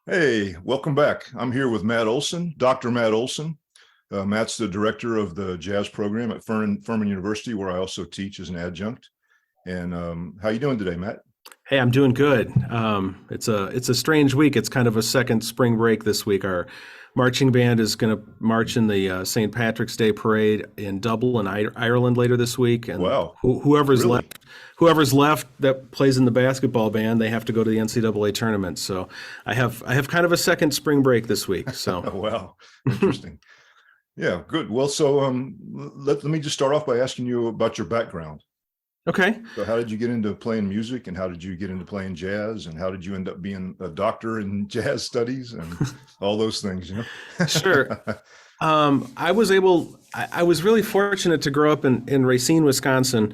Hey, welcome back. I'm here with Matt Olson, Dr. Matt Olson. Matt's the director of the jazz program at Furman University, where I also teach as an adjunct. And how you doing today, Matt? Hey, I'm doing good. It's a strange week. It's kind of a second spring break this week. Our marching band is going to march in the St. Patrick's Day parade in Dublin, Ireland later this week, and Wow, whoever's really? left that plays in the basketball band, they have to go to the NCAA tournament. So I have kind of a second spring break this week. So Wow, interesting. Yeah, good. Well, so let me just start off by asking you about your background. okay. So how did you get into playing music, and how did you get into playing jazz, and how did you end up being a doctor in jazz studies and all those things, Sure. I was really fortunate to grow up in Racine, Wisconsin,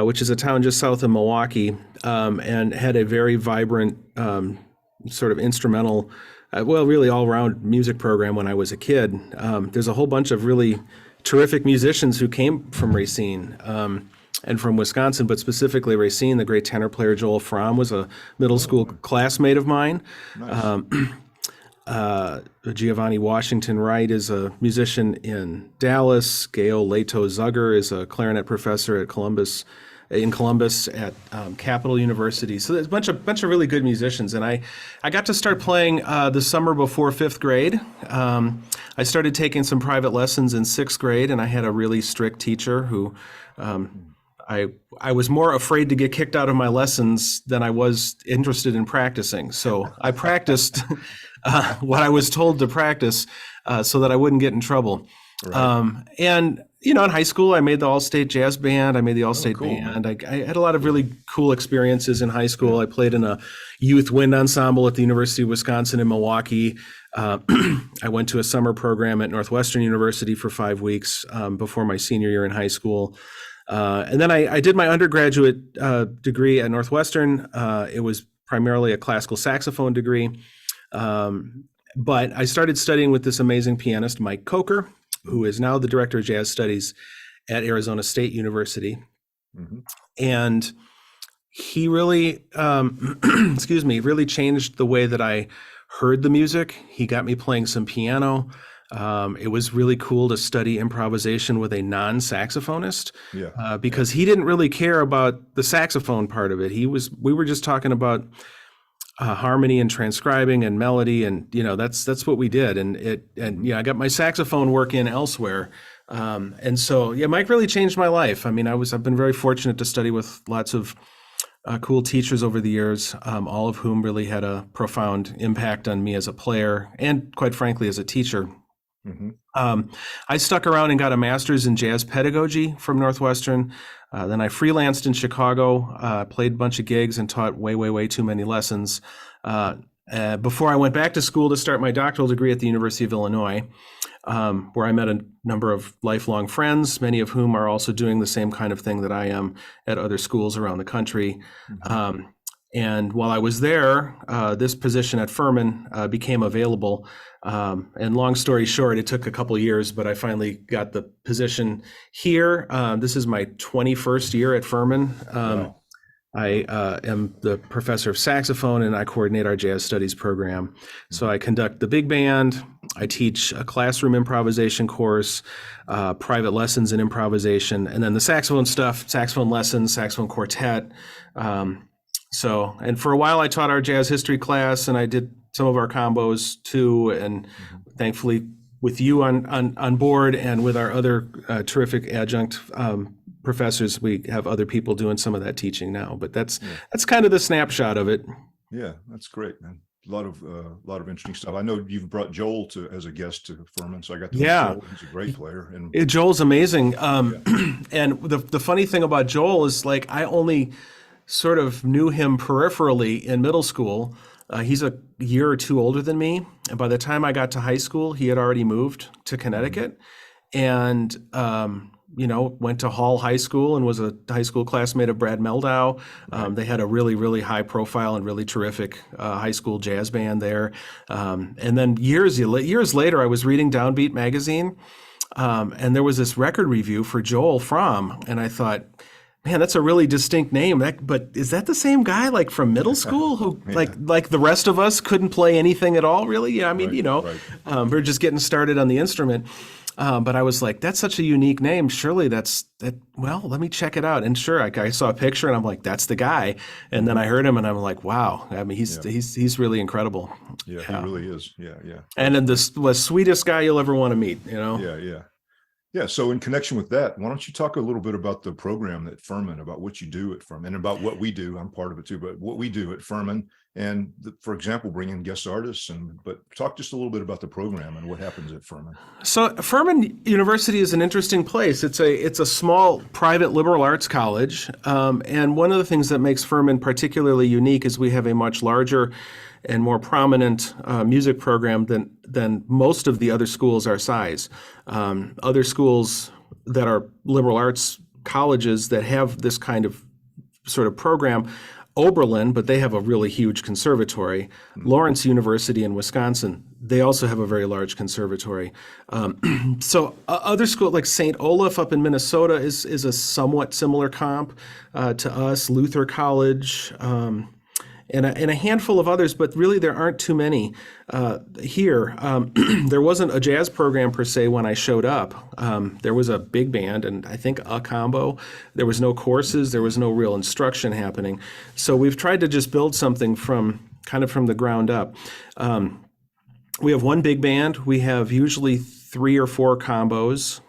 which is a town just south of Milwaukee, and had a very vibrant sort of instrumental, well, really all around music program when I was a kid. There's a whole bunch of really terrific musicians who came from Racine. And from Wisconsin, but specifically Racine. The great tenor player Joel Fromm was a middle school classmate of mine. Nice. Giovanni Washington Wright is a musician in Dallas. Gail Leto Zugger is a clarinet professor at Columbus at Capital University. So there's a bunch of really good musicians, and I got to start playing the summer before fifth grade. I started taking some private lessons in sixth grade, and I had a really strict teacher who. I was more afraid to get kicked out of my lessons than I was interested in practicing. So I practiced what I was told to practice so that I wouldn't get in trouble. Right. And, in high school, I made the All-State Jazz Band. I made the Oh, All-State cool, Band. man. I had a lot of really cool experiences in high school. Yeah. I played in a youth wind ensemble at the University of Wisconsin in Milwaukee. I went to a summer program at Northwestern University for 5 weeks before my senior year in high school. And then I did my undergraduate degree at Northwestern. It was primarily a classical saxophone degree. But I started studying with this amazing pianist, Mike Coker, who is now the director of jazz studies at Arizona State University. Hmm. And he really, excuse me, really changed the way that I heard the music. He got me playing some piano. It was really cool to study improvisation with a non-saxophonist Yeah. because he didn't really care about the saxophone part of it. We were just talking about harmony and transcribing and melody, and that's what we did. And I got my saxophone work in elsewhere. And so Mike really changed my life. I mean, I've been very fortunate to study with lots of cool teachers over the years, all of whom really had a profound impact on me as a player and, quite frankly, as a teacher. Hmm. I stuck around and got a master's in jazz pedagogy from Northwestern. Then I freelanced in Chicago, played a bunch of gigs, and taught way, way, way too many lessons before I went back to school to start my doctoral degree at the University of Illinois, where I met a number of lifelong friends, many of whom are also doing the same kind of thing that I am at other schools around the country. Hmm. And while I was there, this position at Furman became available. And long story short, it took a couple years, but I finally got the position here. This is my 21st year at Furman. Wow. I am the professor of saxophone, and I coordinate our jazz studies program. So I conduct the big band. I teach a classroom improvisation course, private lessons in improvisation, and then the saxophone stuff, saxophone lessons, saxophone quartet. And for a while I taught our jazz history class, and I did some of our combos too. And Hmm. thankfully, with you on board and with our other terrific adjunct professors, we have other people doing some of that teaching now. But that's Yeah. that's kind of the snapshot of it. Yeah, that's great, man. A lot of interesting stuff. I know you've brought Joel to as a guest to Furman, so I got to meet Yeah, Joel. He's a great player, and Joel's amazing. yeah. And the funny thing about Joel is, like, I only sort of knew him peripherally in middle school. He's a year or two older than me, and by the time I got to high school, he had already moved to Hmm. Connecticut, and went to Hall High School and was a high school classmate of Brad Meldau. Right. They had a really, really high profile and really terrific high school jazz band there. And then years later, I was reading Downbeat magazine, and there was this record review for Joel Fromm, and I thought, Man, that's a really distinct name. But is that the same guy like from middle school who Yeah. like the rest of us couldn't play anything at all? Really? Yeah, I mean, Right, right. we're just getting started on the instrument. But I was like, that's such a unique name. Surely that's that. Well, let me check it out. And sure, I saw a picture and I'm like, that's the guy. And then I heard him and I'm like, wow. I mean, Yeah. he's really incredible. Yeah, he really is. Yeah, yeah. And then the sweetest guy you'll ever want to meet. Yeah, yeah. Yeah. So in connection with that, why don't you talk a little bit about the program at Furman, about what you do at Furman, and about what we do. I'm part of it too, but what we do at Furman, and for example, bring in guest artists, but talk just a little bit about the program and what happens at Furman. So Furman University is an interesting place. It's a small private liberal arts college, and one of the things that makes Furman particularly unique is we have a much larger and more prominent music program than most of the other schools our size. Other schools that are liberal arts colleges that have this kind of sort of program, Oberlin, but they have a really huge conservatory. Lawrence University in Wisconsin, they also have a very large conservatory. So other schools like St. Olaf up in Minnesota is a somewhat similar comp to us. Luther College. And a handful of others, but really there aren't too many here. There wasn't a jazz program per se when I showed up. There was a big band and I think a combo. There was no courses. There was no real instruction happening. So we've tried to just build something from the ground up. We have one big band. We have usually 3 or 4 combos.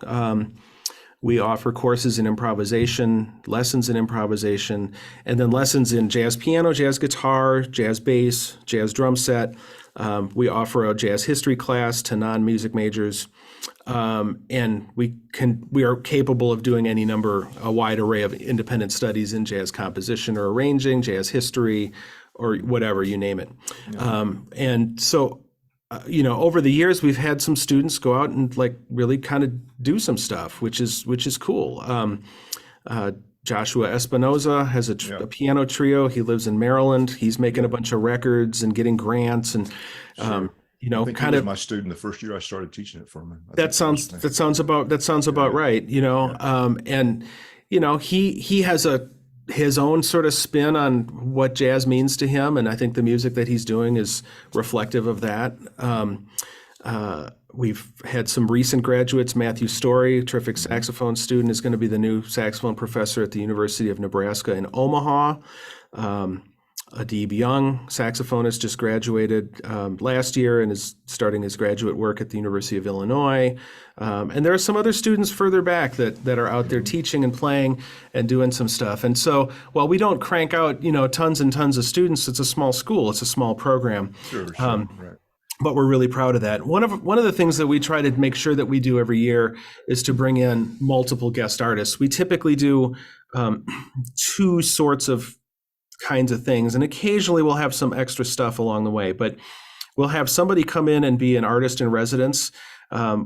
We offer courses in improvisation, lessons in improvisation, and then lessons in jazz piano, jazz guitar, jazz bass, jazz drum set. We offer a jazz history class to non-music majors, and we are capable of doing a wide array of independent studies in jazz composition or arranging, jazz history, or whatever, you name it. And so over the years, we've had some students go out and like really kind of do some stuff, which is cool. Joshua Espinoza has a piano trio. He lives in Maryland. He's making a bunch of records and getting grants and, Sure. I think he was my student the first year I started teaching at Furman. That sounds about right. And he has his own sort of spin on what jazz means to him, and I think the music that he's doing is reflective of that. We've had some recent graduates. Matthew Story, terrific saxophone student, is going to be the new saxophone professor at the University of Nebraska in Omaha. Adib Young, saxophonist, just graduated last year and is starting his graduate work at the University of Illinois. And there are some other students further back that are out there teaching and playing and doing some stuff. And so while we don't crank out, tons and tons of students, it's a small school, it's a small program. Sure, right. But we're really proud of that. One of the things that we try to make sure that we do every year is to bring in multiple guest artists. We typically do 2 sorts of kinds of things, and occasionally we'll have some extra stuff along the way, but we'll have somebody come in and be an artist in residence,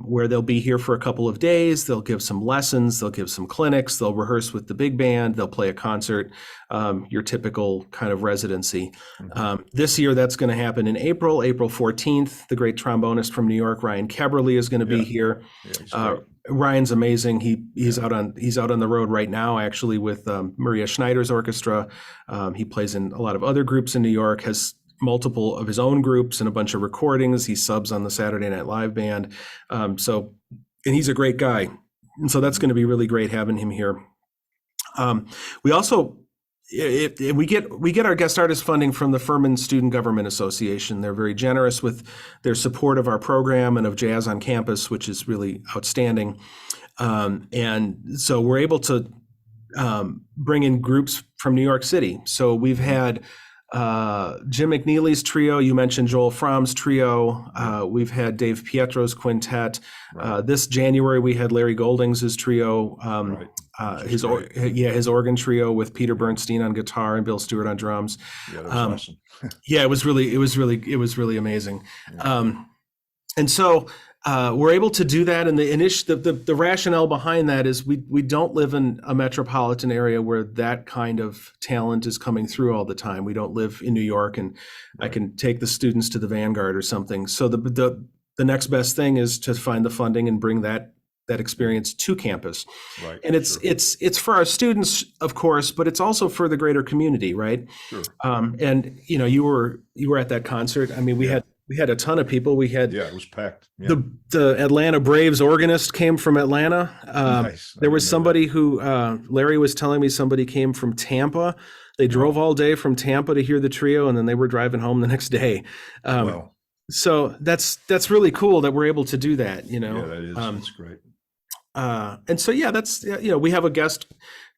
where they'll be here for a couple of days. They'll give some lessons, they'll give some clinics, they'll rehearse with the big band, they'll play a concert, your typical kind of residency. This year that's going to happen in April 14th. The great trombonist from New York, Ryan Keberly, is going to be here. Ryan's amazing. He's out on the road right now, actually, with Maria Schneider's orchestra. He plays in a lot of other groups in New York, has multiple of his own groups and a bunch of recordings. He subs on the Saturday Night Live band. And he's a great guy. And so that's going to be really great having him here. We also, we get our guest artist funding from the Furman Student Government Association. They're very generous with their support of our program and of jazz on campus, which is really outstanding. And so we're able to bring in groups from New York City. So we've had Jim McNeely's trio. You mentioned Joel Fromm's trio. We've had Dave Pietro's quintet. This January we had Larry Goldings' trio. His organ trio with Peter Bernstein on guitar and Bill Stewart on drums. Yeah, that was awesome. Yeah, it was really amazing. Yeah. And so we're able to do that, and the rationale behind that is we don't live in a metropolitan area where that kind of talent is coming through all the time. We don't live in New York, and I can take the students to the Vanguard or something. So the next best thing is to find the funding and bring that that experience to campus. Right. And it's for our students, of course, but it's also for the greater community, right? Sure. And you were at that concert. I mean, we had a ton of people. We had it was packed. Yeah. the Atlanta Braves organist came from Atlanta. Nice. There was somebody who Larry was telling me somebody came from Tampa. They drove all day from Tampa to hear the trio, and then they were driving home the next day. So that's really cool that we're able to do that. Yeah, that is. That's great. And so, that's, we have a guest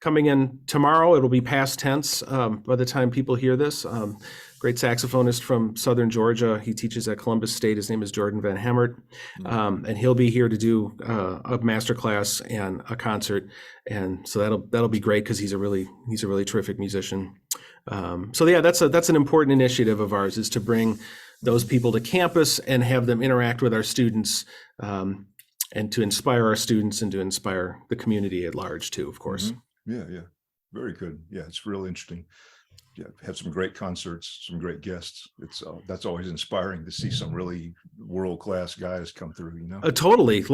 coming in tomorrow. It'll be past tense by the time people hear this. Great saxophonist from Southern Georgia. He teaches at Columbus State. His name is Jordan Van Hemert. And he'll be here to do a master class and a concert. And so that'll be great because he's a really terrific musician. That's an important initiative of ours, is to bring those people to campus and have them interact with our students, and to inspire our students and to inspire the community at large too, of course. Yeah. Very good. Yeah, it's really interesting. Yeah, had some great concerts, some great guests. That's always inspiring to see some really world-class guys come through, Totally.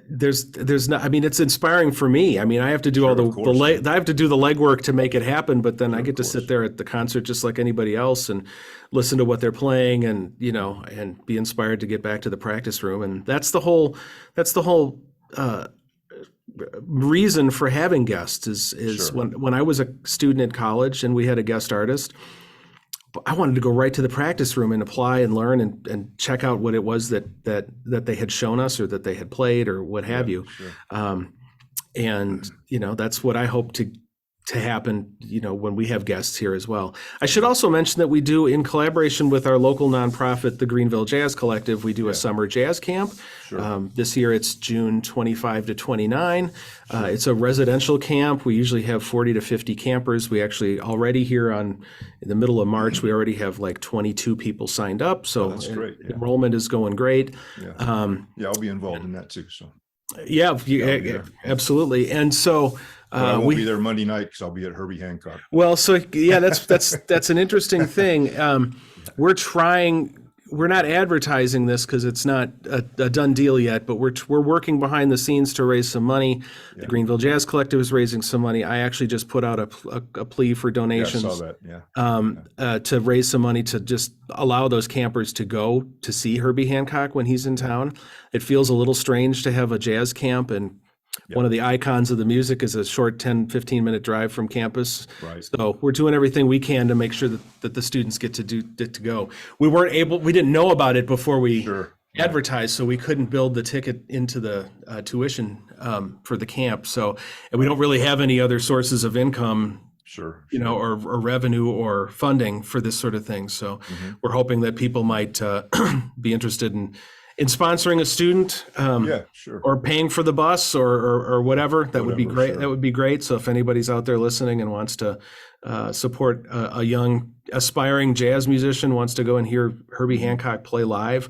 There's not, I mean, it's inspiring for me. I mean, I have to do all I have to do the legwork to make it happen, but then I get to sit there at the concert just like anybody else and listen to what they're playing, and and be inspired to get back to the practice room. And that's the whole reason for having guests is when I was a student at college and we had a guest artist, I wanted to go right to the practice room and apply and learn and check out what it was that they had shown us or that they had played or what have you. Sure. And that's what I hope to happen, when we have guests here as well. I should also mention that we do, in collaboration with our local nonprofit, the Greenville Jazz Collective, we do a summer jazz camp. Sure. This year it's June 25 to 29. It's a residential camp. We usually have 40 to 50 campers. We actually already here in the middle of March, we already have like 22 people signed up. So that's great. Yeah. Enrollment is going great. Yeah. I'll be involved in that too. So. Yeah, absolutely. And so I won't be there Monday night because I'll be at Herbie Hancock. Well, so that's an interesting thing. We're not advertising this because it's not a done deal yet, but we're working behind the scenes to raise some money. Yeah. The Greenville Jazz Collective is raising some money. I actually just put out a plea for donations. I saw that. To raise some money to just allow those campers to go to see Herbie Hancock when he's in town. It feels a little strange to have a jazz camp, and one of the icons of the music is a short 10, 15-minute drive from campus. Right. So we're doing everything we can to make sure that the students get to go. We didn't know about it before we advertised, so we couldn't build the ticket into the tuition for the camp. So, and we don't really have any other sources of income, or revenue or funding for this sort of thing. So we're hoping that people might be interested in sponsoring a student, or paying for the bus or whatever. That would be great. Sure. That would be great. So if anybody's out there listening and wants to support a young aspiring jazz musician, wants to go and hear Herbie Hancock play live.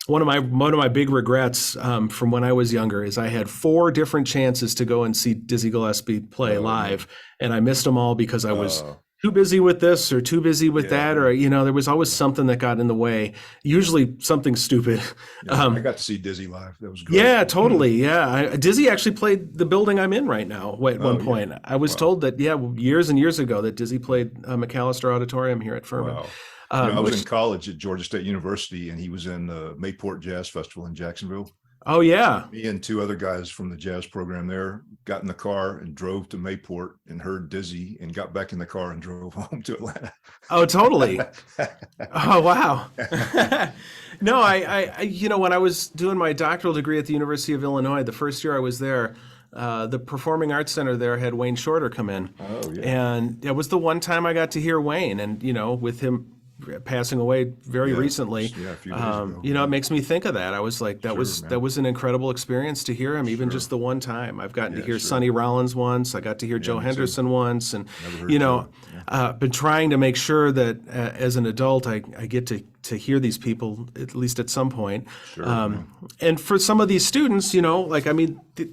One of my big regrets from when I was younger is I had 4 different chances to go and see Dizzy Gillespie play live, and I missed them all because I was too busy with this or too busy with that, or there was always something that got in the way, usually something stupid. I got to see Dizzy live. That was great. Yeah, totally. Yeah, Dizzy actually played the building I'm in right now at one point. I was told that years and years ago that Dizzy played McAllister Auditorium here at Furman. Wow. I was in college at Georgia State University, and he was in the Mayport Jazz Festival in Jacksonville. Oh, yeah. Me and 2 other guys from the jazz program there got in the car and drove to Mayport and heard Dizzy and got back in the car and drove home to Atlanta. Oh, totally. Oh, wow. No, I when I was doing my doctoral degree at the University of Illinois, the first year I was there, the Performing Arts Center there had Wayne Shorter come in. Oh, yeah. And it was the one time I got to hear Wayne, and, with him passing away very recently, a few days ago. It makes me think of that. I was like, that was an incredible experience to hear him, even just the one time. I've gotten to hear Sonny Rollins once. I got to hear Joe Henderson once, and been trying to make sure that as an adult I get to to hear these people, at least at some point. Sure. Yeah. And for some of these students,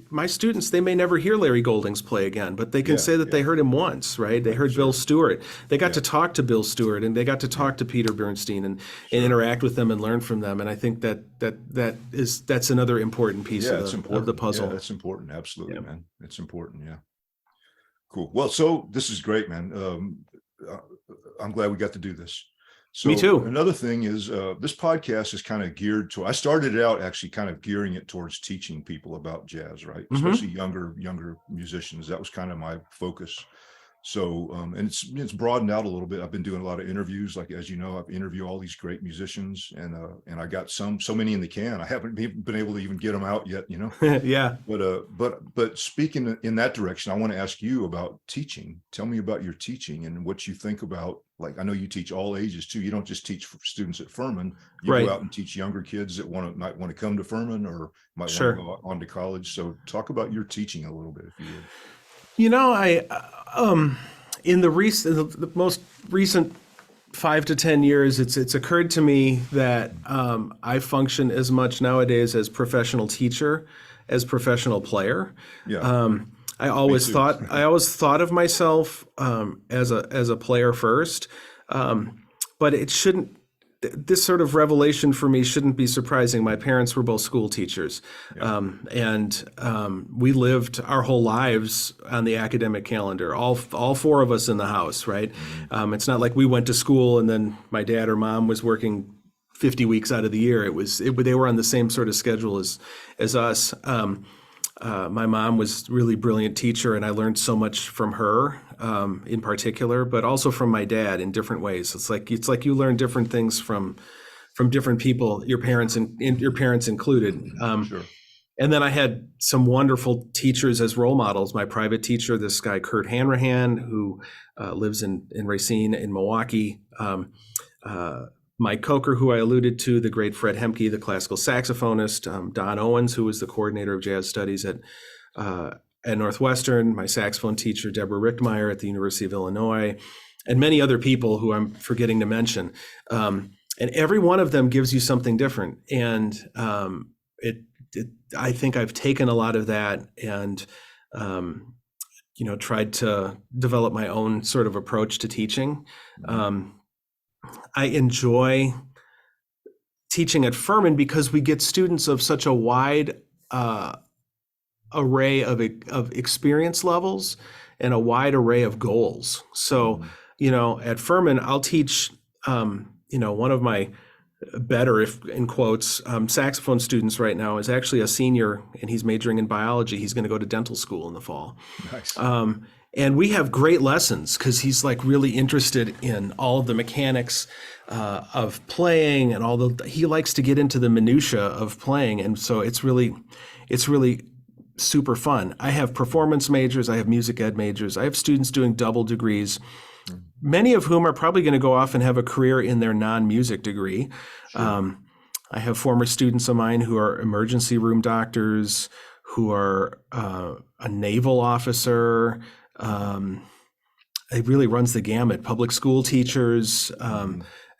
my students, they may never hear Larry Goldings play again, but they can say that they heard him once, right? They heard Bill Stewart. They got to talk to Bill Stewart, and they got to talk to Peter Bernstein and interact with them and learn from them. And I think that's another important piece of the puzzle. Yeah, that's important. Absolutely, man. It's important. Yeah. Cool. Well, so this is great, man. I'm glad we got to do this. So Me too. Another thing is this podcast is kind of geared to, I started out actually kind of gearing it towards teaching people about jazz, right? Especially younger musicians. That was kind of my focus. So, and it's broadened out a little bit. I've been doing a lot of interviews, like, as you know, I've interviewed all these great musicians, and I got so many in the can. I haven't been able to even get them out yet, Yeah. But speaking in that direction, I want to ask you about teaching. Tell me about your teaching and what you think about, like, I know you teach all ages too. You don't just teach for students at Furman. You go out and teach younger kids that might want to come to Furman or might want to go on to college. So talk about your teaching a little bit, if you would. In the most recent 5 to 10 years, it's occurred to me that I function as much nowadays as professional teacher as professional player. Yeah. I always thought of myself as a player first, but it shouldn't. This sort of revelation for me shouldn't be surprising. My parents were both school teachers, and we lived our whole lives on the academic calendar, all four of us in the house, right? It's not like we went to school and then my dad or mom was working 50 weeks out of the year. They were on the same sort of schedule as us. My mom was a really brilliant teacher, and I learned so much from her in particular, but also from my dad in different ways. It's like you learn different things from different people, your parents included. Sure. And then I had some wonderful teachers as role models. My private teacher, this guy Kurt Hanrahan, who lives in Racine in Milwaukee. Mike Coker, who I alluded to, the great Fred Hemke, the classical saxophonist, Don Owens, who was the coordinator of jazz studies at Northwestern, my saxophone teacher, Deborah Richtmeyer at the University of Illinois, and many other people who I'm forgetting to mention. And every one of them gives you something different. And I think I've taken a lot of that and tried to develop my own sort of approach to teaching. I enjoy teaching at Furman because we get students of such a wide array of experience levels and a wide array of goals. So, at Furman, I'll teach, one of my better, if in quotes, saxophone students right now is actually a senior, and he's majoring in biology. He's going to go to dental school in the fall. Nice. And we have great lessons because he's like really interested in all of the mechanics of playing and he likes to get into the minutia of playing. And so it's really super fun. I have performance majors. I have music ed majors. I have students doing double degrees, many of whom are probably going to go off and have a career in their non-music degree. Sure. I have former students of mine who are emergency room doctors, who are a naval officer. It really runs the gamut. Public school teachers,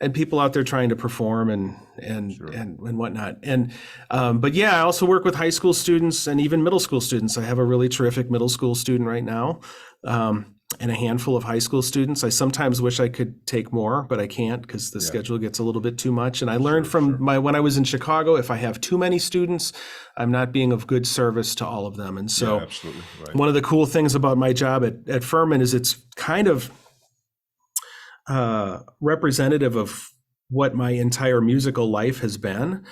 and people out there trying to perform and whatnot. And but yeah, I also work with high school students and even middle school students. I have a really terrific middle school student right now, and a handful of high school students. I sometimes wish I could take more, but I can't because the schedule gets a little bit too much. And I learned when I was in Chicago, if I have too many students, I'm not being of good service to all of them. And so absolutely. Right. One of the cool things about my job at Furman is it's kind of representative of what my entire musical life has been,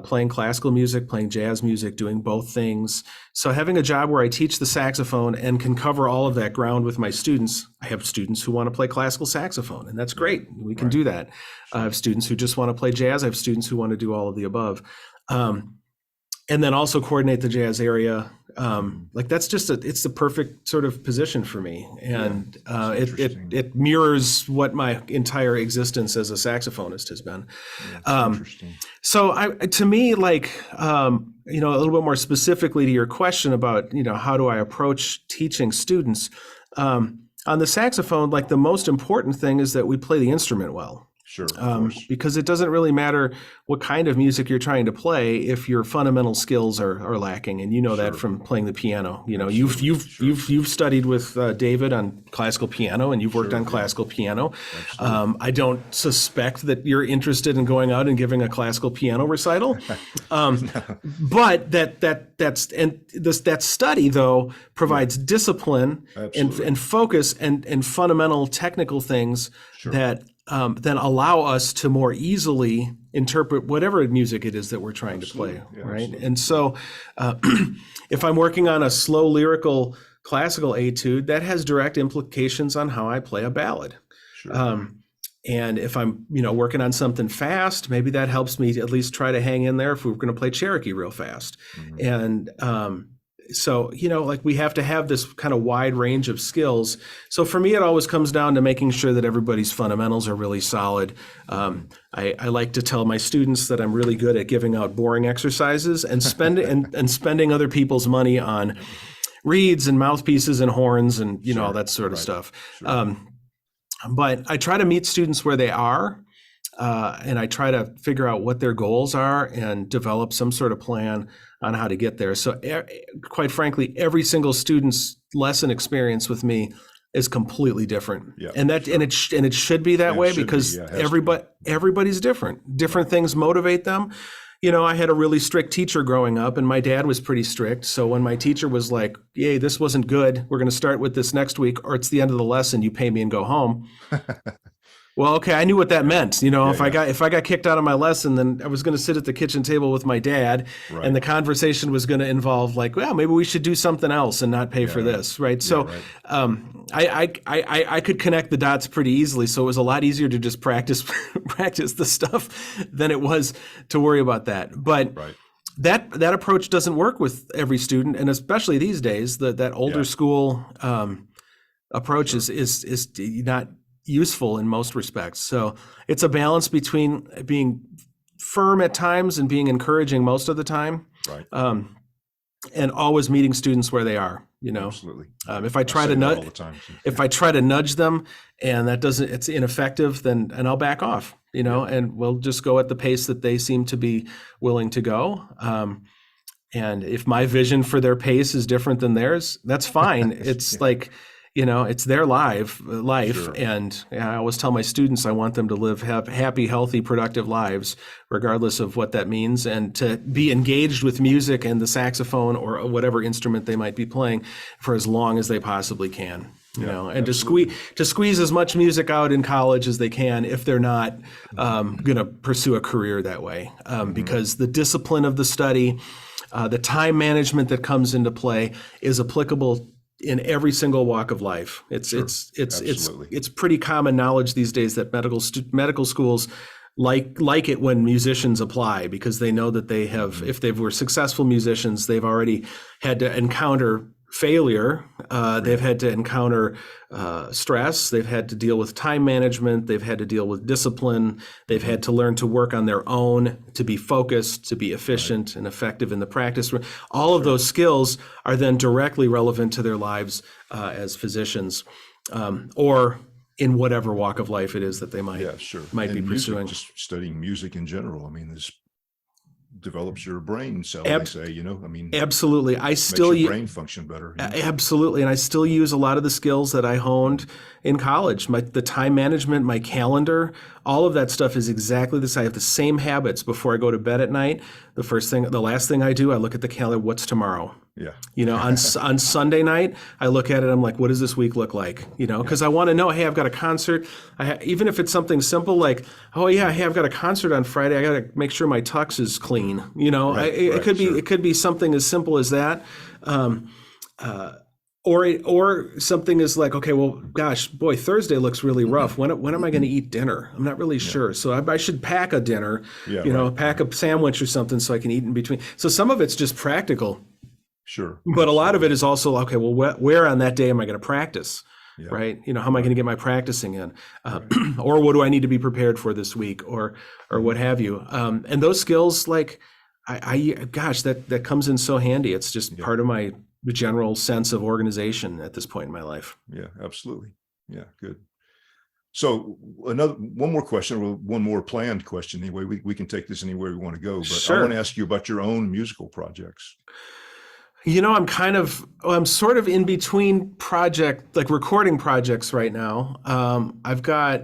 playing classical music, playing jazz music, doing both things. So having a job where I teach the saxophone and can cover all of that ground with my students. I have students who want to play classical saxophone, and that's great. We can do that. I have students who just want to play jazz. I have students who want to do all of the above. And then also coordinate the jazz area. It's the perfect sort of position for me. And it mirrors what my entire existence as a saxophonist has been. Interesting. So to me, a little bit more specifically to your question about, how do I approach teaching students? On the saxophone, the most important thing is that we play the instrument well. Sure, of course. Because it doesn't really matter what kind of music you're trying to play if your fundamental skills are lacking, and you know that Sure. from playing the piano. You know, Absolutely. you've studied with David on classical piano, and you've worked Sure, on yeah. classical piano. Absolutely. I don't suspect that you're interested in going out and giving a classical piano recital, but that study though provides discipline Absolutely. and focus and fundamental technical things Sure. that then allow us to more easily interpret whatever music it is that we're trying to play, Yeah, right? absolutely. And so, if I'm working on a slow lyrical classical etude, that has direct implications on how I play a ballad. Sure. And if I'm, working on something fast, maybe that helps me to at least try to hang in there if we're going to play Cherokee real fast. Mhm. And so, we have to have this kind of wide range of skills. So for me, it always comes down to making sure that everybody's fundamentals are really solid. I like to tell my students that I'm really good at giving out boring exercises and spending other people's money on reeds and mouthpieces and horns and, all that sort of Right. stuff. Sure. But I try to meet students where they are, and I try to figure out what their goals are and develop some sort of plan on how to get there. So, quite frankly, every single student's lesson experience with me is completely different, Yeah, and it should be that And it way should be, because yeah, it has to be. everybody's different. Different things motivate them. I had a really strict teacher growing up, and my dad was pretty strict. So when my teacher was like, "Yay, this wasn't good. We're going to start with this next week, or it's the end of the lesson. You pay me and go home." Well, okay, I knew what that meant. If I got kicked out of my lesson, then I was going to sit at the kitchen table with my dad, Right. and the conversation was going to involve like, well, maybe we should do something else and not pay for right. this, right? Yeah, So, right. I could connect the dots pretty easily. So it was a lot easier to just practice the stuff than it was to worry about that. But Right. that approach doesn't work with every student, and especially these days, that older Yeah. school approach is not useful in most respects. So it's a balance between being firm at times and being encouraging most of the time, Right. and always meeting students where they are. Absolutely. If I try say to that all nudge, the time. if I try to nudge them and it's ineffective, then I'll back off. And we'll just go at the pace that they seem to be willing to go. And if my vision for their pace is different than theirs, that's fine. It's like, it's their life. Sure. And I always tell my students, I want them to have happy, healthy, productive lives, regardless of what that means, and to be engaged with music and the saxophone or whatever instrument they might be playing for as long as they possibly can. And to squeeze as much music out in college as they can if they're not going to pursue a career that way, because the discipline of the study, the time management that comes into play is applicable in every single walk of life. It's pretty common knowledge these days that medical schools like it when musicians apply, because they know that they have, if they were successful musicians, they've already had to encounter failure. They've had to encounter stress. They've had to deal with time management. They've had to deal with discipline. They've had to learn to work on their own, to be focused, to be efficient and effective in the practice. All of those skills are then directly relevant to their lives as physicians, or in whatever walk of life it is that they might be pursuing. Just studying music in general. I mean, this develops your brain cell, they say, Absolutely. makes your brain function better. Absolutely. And I still use a lot of the skills that I honed in college. The time management, my calendar, all of that stuff is exactly this. I have the same habits before I go to bed at night. The last thing I do, I look at the calendar, what's tomorrow? Yeah. On Sunday night, I look at it, I'm like, what does this week look like? Because I want to know, hey, I've got a concert. Even if it's something simple like, oh yeah, hey, I've got a concert on Friday. I got to make sure my tux is clean. It could be something as simple as that. Or something is like, okay, well, gosh, boy, Thursday looks really rough. When am I going to eat dinner? I'm not really sure. So I should pack a dinner, pack a sandwich or something so I can eat in between. So some of it's just practical. Sure. But a lot of it is also, okay, well, where on that day am I going to practice? Yeah. Right? How am I going to get my practicing in? Or what do I need to be prepared for this week, or what have you? And those skills, like, that comes in so handy. It's just part of my general sense of organization at this point in my life. Yeah, absolutely. Yeah, good. So one more question, or one more planned question. Anyway, we can take this anywhere we want to go. But Sure. I want to ask you about your own musical projects. I'm sort of in between recording projects right now. I've got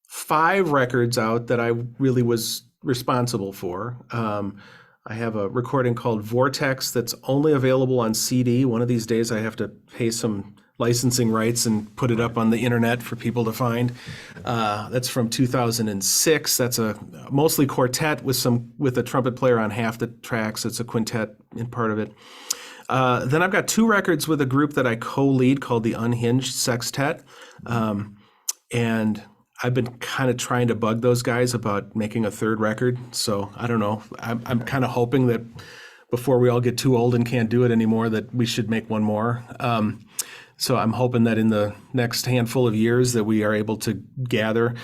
5 records out that I really was responsible for. I have a recording called Vortex that's only available on CD. One of these days I have to pay some licensing rights and put it up on the internet for people to find. That's from 2006. That's a mostly quartet with a trumpet player on half the tracks. It's a quintet in part of it. Then I've got 2 records with a group that I co-lead called the Unhinged Sextet. And I've been kind of trying to bug those guys about making a 3rd record. So I don't know. I'm kind of hoping that before we all get too old and can't do it anymore, that we should make one more. So I'm hoping that in the next handful of years that we are able to gather.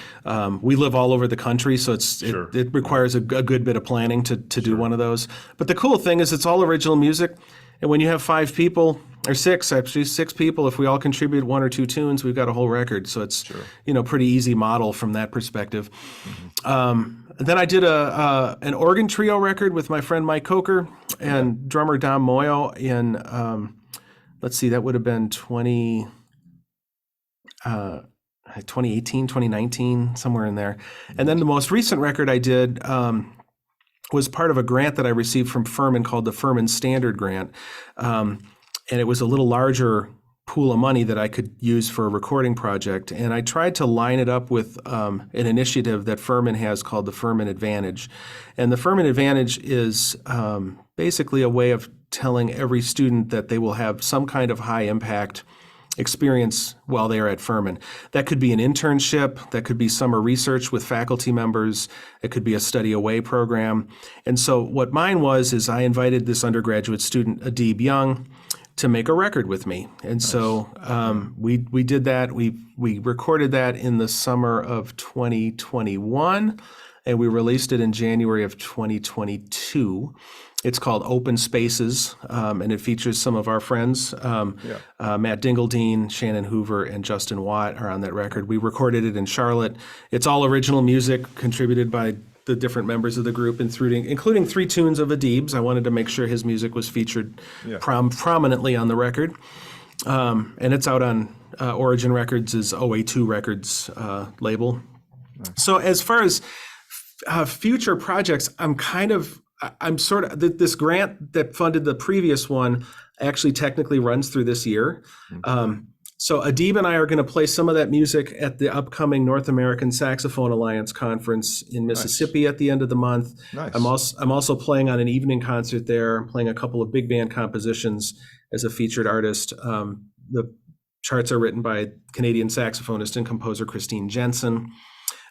We live all over the country, so it requires a good bit of planning to do one of those. But the cool thing is it's all original music. And when you have 5 people, or 6 people, if we all contribute 1 or 2 tunes, we've got a whole record. So it's pretty easy model from that perspective. Then I did an organ trio record with my friend Mike Coker and drummer Dom Moyo in let's see, that would have been 2018, 2019, somewhere in there. And then the most recent record I did was part of a grant that I received from Furman called the Furman Standard Grant. And it was a little larger pool of money that I could use for a recording project. And I tried to line it up with an initiative that Furman has called the Furman Advantage. And the Furman Advantage is basically a way of telling every student that they will have some kind of high impact experience while they are at Furman. That could be an internship, that could be summer research with faculty members, it could be a study away program. And so what mine is I invited this undergraduate student, Adib Young, to make a record with me. And so we did that. We recorded that in the summer of 2021, and we released it in January of 2022. It's called Open Spaces, and it features some of our friends. Matt Dingledine, Shannon Hoover, and Justin Watt are on that record. We recorded it in Charlotte. It's all original music contributed by the different members of the group, including 3 tunes of Adib's. I wanted to make sure his music was featured prominently on the record. And it's out on Origin Records' OA2 Records label. Nice. So as far as future projects, I'm sort of, this grant that funded the previous one actually technically runs through this year. So Adib and I are going to play some of that music at the upcoming North American Saxophone Alliance conference in Mississippi at the end of the month. Nice. I'm also playing on an evening concert there. I'm playing a couple of big band compositions as a featured artist. The charts are written by Canadian saxophonist and composer Christine Jensen.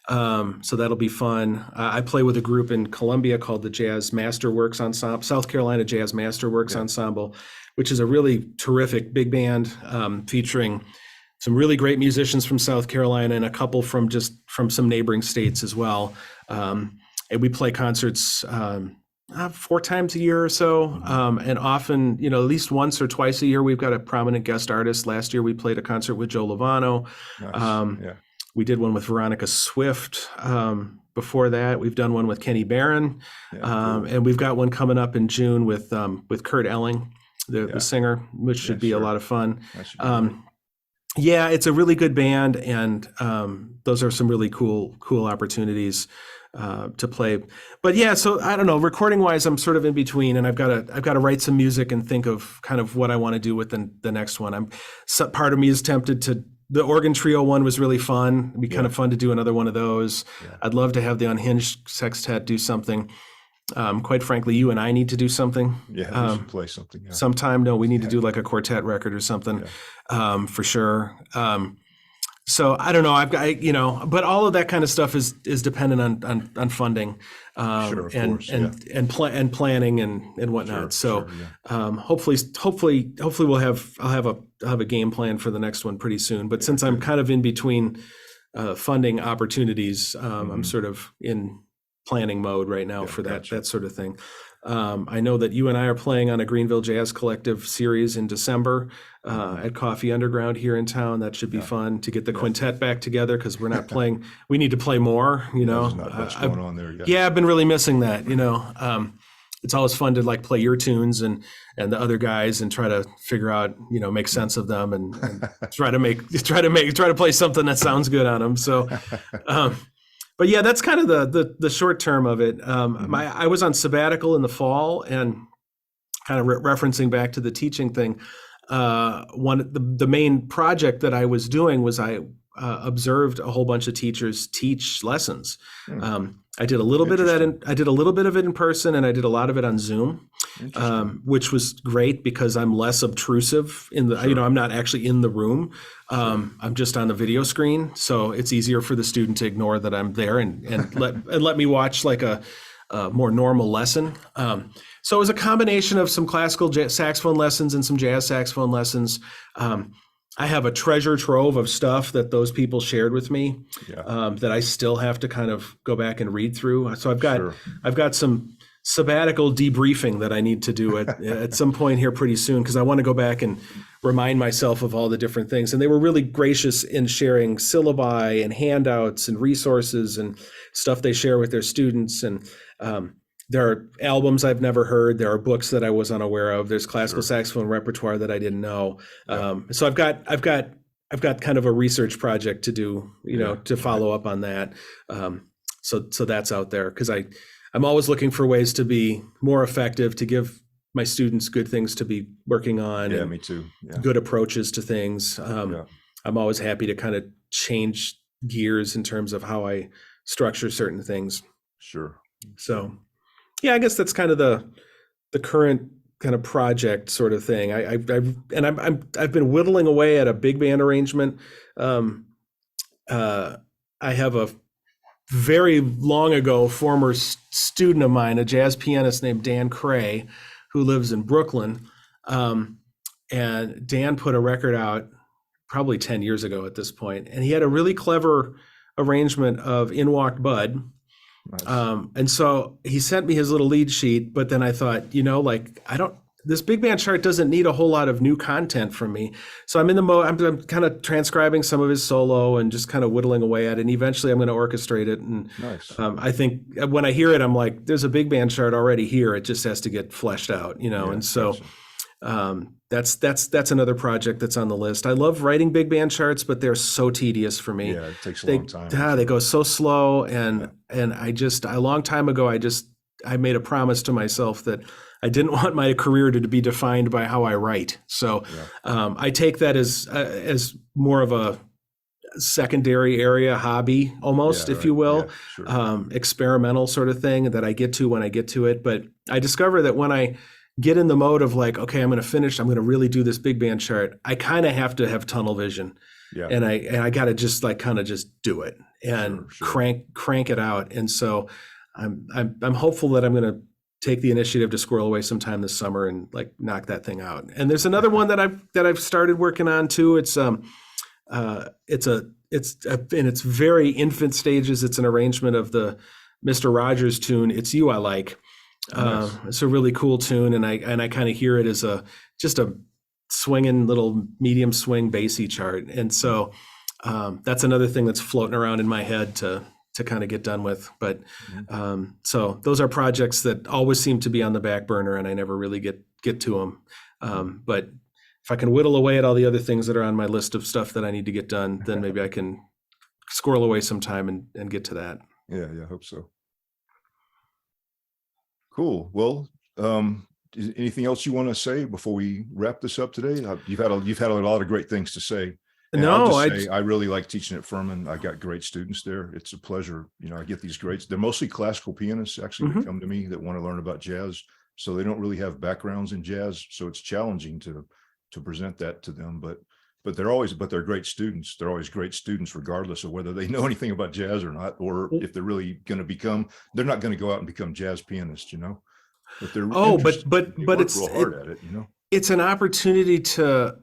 So that'll be fun. I play with a group in Columbia called the Jazz Masterworks Ensemble, South Carolina Jazz Masterworks Ensemble, which is a really terrific big band featuring some really great musicians from South Carolina and a couple from some neighboring states as well. And we play concerts 4 times a year or so, and often, at least once or twice a year, we've got a prominent guest artist. Last year, we played a concert with Joe Lovano. Nice. We did one with Veronica Swift. Before that, we've done one with Kenny Barron, cool. And we've got one coming up in June with Kurt Elling, the singer, which should be a lot of fun. It's a really good band, and those are some really cool opportunities to play. But so I don't know. Recording wise, I'm sort of in between, and I've got to write some music and think of kind of what I want to do with the next one. Part of me is tempted to. The organ trio one was really fun. It'd be kind of fun to do another one of those. I'd love to have the Unhinged Sextet do something. Quite frankly, you and I need to do something. We should play something. Sometime. No, we need to do like a quartet record or something, for sure. So I don't know. I've got, but all of that kind of stuff is dependent on funding, and planning and whatnot. Hopefully I'll have a game plan for the next one pretty soon. But since I'm kind of in between funding opportunities, I'm sort of in planning mode right now for that sort of thing. I know that you and I are playing on a Greenville Jazz Collective series in December at Coffee Underground here in town. That should be fun to get the quintet back together, because we're not playing. We need to play more, There's not much going on there yet. Yeah, I've been really missing that, it's always fun to like play your tunes and the other guys and try to figure out, make sense of them and try to play something that sounds good on them. So, but yeah, that's kind of the short term of it. I was on sabbatical in the fall, and kind of referencing back to the teaching thing. The main project that I was doing was I observed a whole bunch of teachers teach lessons. I did a little bit of that. I did a little bit of it in person, and I did a lot of it on Zoom, which was great because I'm less obtrusive in the. I'm not actually in the room. I'm just on the video screen, so it's easier for the student to ignore that I'm there and let me watch like a more normal lesson. So it was a combination of some classical saxophone lessons and some jazz saxophone lessons. I have a treasure trove of stuff that those people shared with me that I still have to kind of go back and read through. So I've got some sabbatical debriefing that I need to do at some point here pretty soon, because I want to go back and remind myself of all the different things. And they were really gracious in sharing syllabi and handouts and resources and stuff they share with their students. And there are albums I've never heard. There are books that I was unaware of. There's classical saxophone repertoire that I didn't know. So I've got kind of a research project to do, to follow up on that. So that's out there, because I'm always looking for ways to be more effective, to give my students good things to be working on. Yeah, me too. Yeah. Good approaches to things. I'm always happy to kind of change gears in terms of how I structure certain things. Sure. So, yeah, I guess that's kind of the current kind of project sort of thing. I've been whittling away at a big band arrangement. I have a very long ago former student of mine, a jazz pianist named Dan Cray, who lives in Brooklyn. And Dan put a record out probably 10 years ago at this point, and he had a really clever arrangement of In Walked Bud. Nice. And so he sent me his little lead sheet, but then I thought, this big band chart doesn't need a whole lot of new content from me. So I'm in the mode, I'm kind of transcribing some of his solo and just kind of whittling away at it. And eventually I'm going to orchestrate it. And nice. I think when I hear it, I'm like, there's a big band chart already here. It just has to get fleshed out, and so that's another project that's on the list. I love writing big band charts, but they're so tedious for me. Yeah, it takes a long time. They go so slow, and a long time ago I made a promise to myself that I didn't want my career to be defined by how I write. So I take that as more of a secondary area hobby, almost, if you will, experimental sort of thing that I get to when I get to it. But I discover that when I get in the mode of like, okay, I'm going to really do this big band chart, I kind of have to have tunnel vision. Yeah. And I got to just like kind of just do it and crank it out. And so I'm hopeful that I'm going to take the initiative to squirrel away sometime this summer and like knock that thing out. And there's another one that I've started working on too. It's in its very infant stages. It's an arrangement of the Mr. Rogers tune, It's You I Like. Nice. It's a really cool tune, and I kind of hear it as just a swinging little medium swing bassy chart, and so that's another thing that's floating around in my head to kind of get done with. But so those are projects that always seem to be on the back burner, and I never really get to them. But if I can whittle away at all the other things that are on my list of stuff that I need to get done, then maybe I can squirrel away some time and get to that. Yeah, I hope so. Cool. Well, is anything else you want to say before we wrap this up today? You've had a lot of great things to say. And I really like teaching at Furman. I got great students there. It's a pleasure. I get these greats. They're mostly classical pianists actually that come to me that want to learn about jazz. So they don't really have backgrounds in jazz. So it's challenging to present that to them. But they're great students. They're always great students, regardless of whether they know anything about jazz or not, or if they're really going to they're not going to go out and become jazz pianists, But they're but it's real hard at it, It's an opportunity to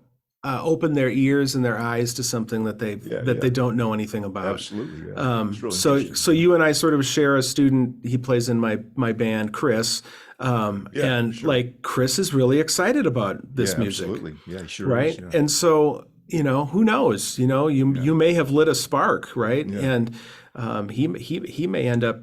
open their ears and their eyes to something that they don't know anything about. Absolutely. Yeah. It's really interesting. So you and I sort of share a student. He plays in my band, Chris. And sure. like Chris is really excited about this music. Absolutely. Yeah, he sure right. is, yeah. And so, who knows, you may have lit a spark, right? Yeah. And he may end up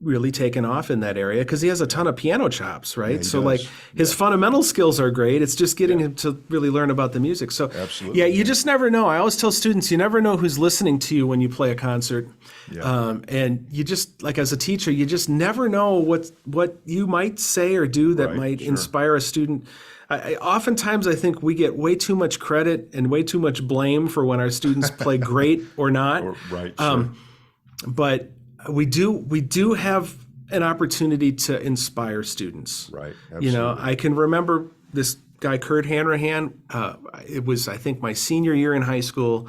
really taken off in that area because he has a ton of piano chops, right? he So does. like his fundamental skills are great. It's just getting him to really learn about the music. So Absolutely. yeah, you just never know. I always tell students, you never know who's listening to you when you play a concert. Yeah. And you just, like as a teacher, you just never know what you might say or do that might inspire a student. Oftentimes, I think we get way too much credit and way too much blame for when our students play great or not. But we do have an opportunity to inspire students. Right. Absolutely. I can remember this guy, Kurt Hanrahan. It was, I think, my senior year in high school,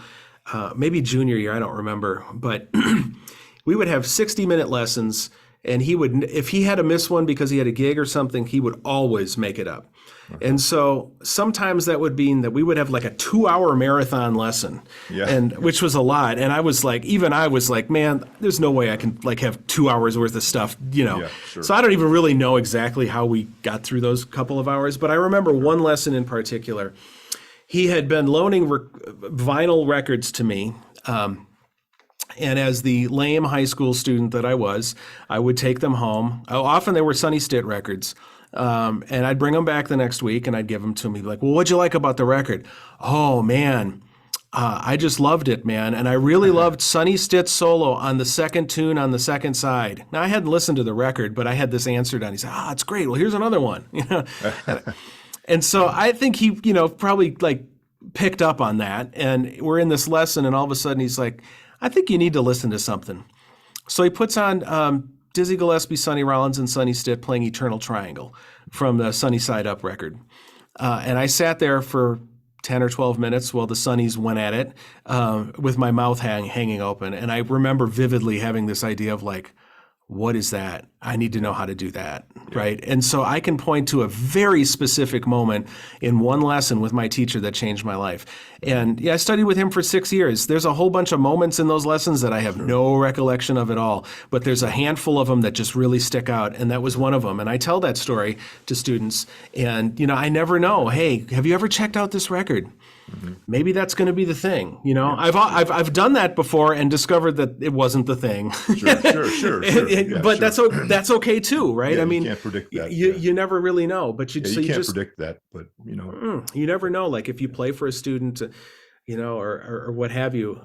maybe junior year, I don't remember. But we would have 60-minute lessons, and he would, if he had to miss one because he had a gig or something, he would always make it up. And so sometimes that would mean that we would have like a 2-hour marathon lesson, and which was a lot. And I was like, man, there's no way I can like have 2 hours worth of stuff, So I don't even really know exactly how we got through those couple of hours. But I remember one lesson in particular. He had been loaning vinyl records to me. And as the lame high school student that I was, I would take them home. Often they were Sonny Stitt records. And I'd bring them back the next week and I'd give them to him. He'd be like, well, what'd you like about the record? Oh, man, I just loved it, man. And I really loved Sonny Stitt's solo on the second tune on the second side. Now, I hadn't listened to the record, but I had this answer done. He said, it's great. Well, here's another one. And so I think he, probably like picked up on that. And we're in this lesson and all of a sudden he's like, I think you need to listen to something. So he puts on Dizzy Gillespie, Sonny Rollins, and Sonny Stitt playing Eternal Triangle from the Sunny Side Up record. And I sat there for 10 or 12 minutes while the Sonnies went at it with my mouth hanging open. And I remember vividly having this idea of like, what is that? I need to know how to do that, right? And so I can point to a very specific moment in one lesson with my teacher that changed my life. And I studied with him for 6 years. There's a whole bunch of moments in those lessons that I have no recollection of at all, but there's a handful of them that just really stick out, and that was one of them. And I tell that story to students, and I never know, hey, have you ever checked out this record? Maybe that's going to be the thing. I've done that before and discovered that it wasn't the thing. Sure. But that's okay too, right? Yeah, I mean, you can't predict that. You never really know, but you can't predict that. But you never know. Like if you play for a student, or what have you,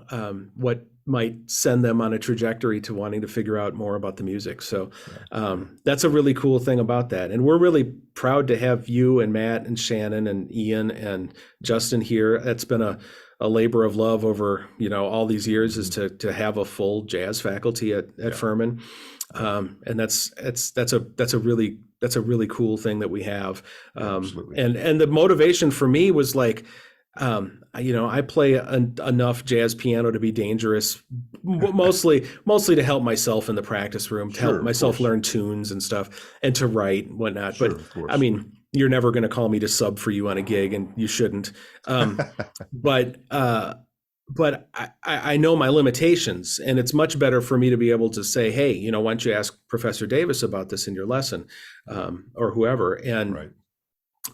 what might send them on a trajectory to wanting to figure out more about the music. So that's a really cool thing about that. And we're really proud to have you and Matt and Shannon and Ian and Justin here. That's been a labor of love over, all these years is to have a full jazz faculty at Furman. And that's a really cool thing that we have. Absolutely. And the motivation for me was like, I play enough jazz piano to be dangerous, mostly to help myself in the practice room, to help myself learn tunes and stuff, and to write and whatnot. But I mean, you're never going to call me to sub for you on a gig, and you shouldn't. But I know my limitations, and it's much better for me to be able to say, hey, why don't you ask Professor Davis about this in your lesson, or whoever, and. Right.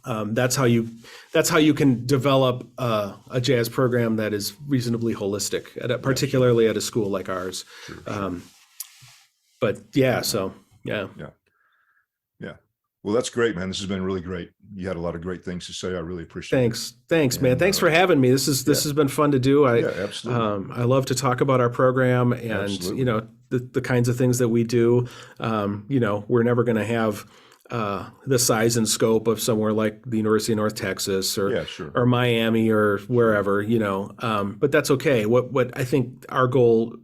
That's how you can develop a jazz program that is reasonably holistic, particularly at a school like ours. Sure. But yeah. Well, that's great, man. This has been really great. You had a lot of great things to say. I really appreciate it. Thanks, man. Thanks for having me. This has been fun to do. Absolutely. I love to talk about our program and Absolutely. The kinds of things that we do. We're never going to have the size and scope of somewhere like the University of North Texas or Miami or wherever, but that's okay. What I think our goal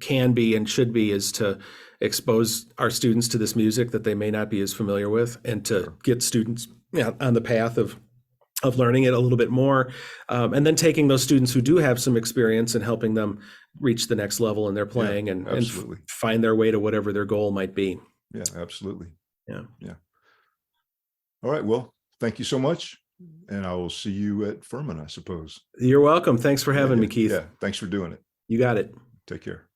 can be and should be is to expose our students to this music that they may not be as familiar with, and to get students on the path of learning it a little bit more, and then taking those students who do have some experience and helping them reach the next level in their playing and find their way to whatever their goal might be. Yeah, absolutely. Yeah. All right. Well, thank you so much. and I will see you at Furman, I suppose. You're welcome. Thanks for having me, Keith. Yeah, thanks for doing it. You got it. Take care.